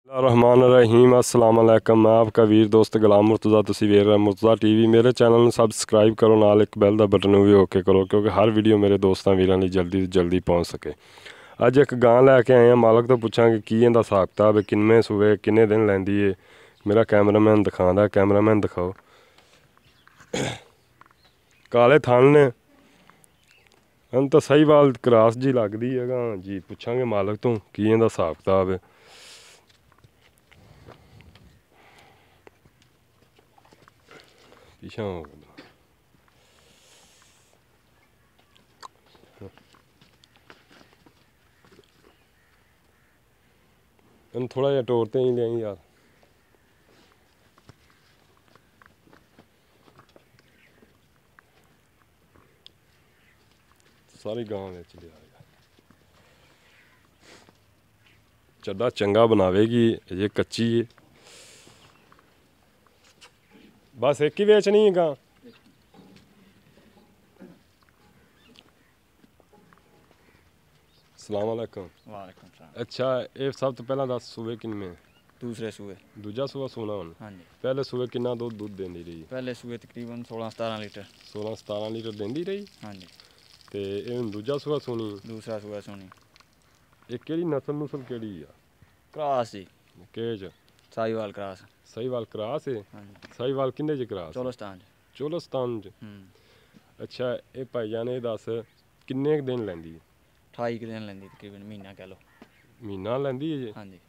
रहमान रहीम अस्सलाम वालेकुम। मैं आपका वीर दोस्त गुलाम मुर्तज़ा, तुसी वेख रहे मुर्तज़ा टीवी। मेरे चैनल में सबसक्राइब करो, नाल एक बैल का बटन भी ओके करो क्योंकि हर वीडियो मेरे दोस्तों वीरों ਲਈ जल्दी ਤੋਂ जल्दी पहुँच सके। ਅੱਜ एक गां लैके आए हैं, मालक तो पूछांगे की ਇਹਦਾ ਹਿਸਾਬ ਕਿਤਾਬ है, किन्ने सूबे किन्ने दिन लैंदी है। मेरा कैमरामैन दिखाता, कैमरामैन दिखाओ। काले थन ने हम तो सही वाल क्रॉस जी लगती है गां जी। पूछांगे मालक तो की ਇਹਦਾ ਹਿਸਾਬ किताब है। पीछा हो थोड़ा जहा टोरते ही लें यार। सारी गांव में लिया चड्डा चंगा बनावेगी, ये कच्ची है। बस एक ही बेचनी है गां। अस्सलाम वालेकुम। वालेकुम सलाम। अच्छा, ये सब तो पहला 10 सूबे किनमें? दूसरे सूए। दूजा सूबा सोना हुन? हाँ जी। पहले सूबे कितना दूध देंदी रही? पहले सूए तकरीबन 16-17 लीटर। 16-17 लीटर देंदी रही। हाँ जी। ते ये हुन दूजा सूबा सोनी? दूसरा सूआ सोनी। ये केड़ी नस्ल नुस्ल केड़ी आ? क्रास जी। केज साहिवाल क्रास। साहिवाल क्रास है। हाँ जी। साहिवाल किंदे च क्रास? चोलस्तान। चोलस्तान च। अच्छा, ये भाईजान ये दस किन्ने दिन लैंदी है? 28 दिन लेंदी तकरीबन, महीना कह लो। महीना लैंदी है जी? हाँ जी।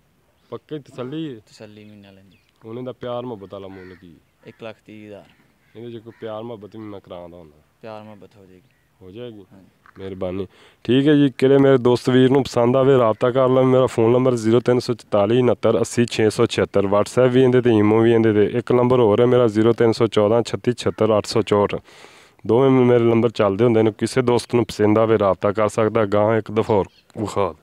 पक्के तसल्ली है? तसल्ली महीना लेंदी। उन्हें दा प्यार मुहब्बत वाला मुल की? 1,30,000। ਇਹਦੇ 'ਚ ਕੋਈ ਪਿਆਰ ਮੁਹੱਬਤ ਵੀ ਮੈਂ ਕਰਾਉਂਦਾ ਹੁੰਦਾ? प्यार मोहब्बत हो जाएगी। ਹੋ ਜਾਏਗੀ। हाँ जी। ਮਿਹਰਬਾਨੀ। ਠੀਕ ਹੈ ਜੀ। ਕਿਹੜੇ ਮੇਰੇ ਦੋਸਤ ਵੀਰ ਨੂੰ ਪਸੰਦ ਆਵੇ ਰਾਬਤਾ ਕਰ ਲਓ। ਮੇਰਾ ਫੋਨ ਨੰਬਰ 0344 69 80 676। WhatsApp ਵੀ ਇਹਦੇ ਤੇ, ਈਮੋ ਵੀ ਇਹਦੇ ਤੇ। ਇੱਕ ਨੰਬਰ ਹੋਰ ਹੈ ਮੇਰਾ 0314 36 76 864। ਦੋਵੇਂ ਮੇਰੇ ਨੰਬਰ ਚੱਲਦੇ ਹੁੰਦੇ ਨੇ। ਕਿਸੇ ਦੋਸਤ ਨੂੰ ਪਸੰਦ ਆਵੇ ਰਾਬਤਾ ਕਰ ਸਕਦਾ। ਗਾਂ ਇੱਕ ਦਫਾ ਹੋਰ ਵਿਖਾ।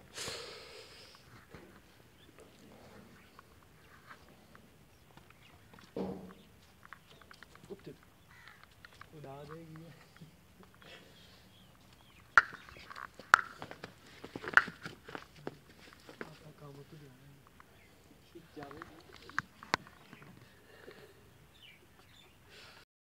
उड़ा देगी।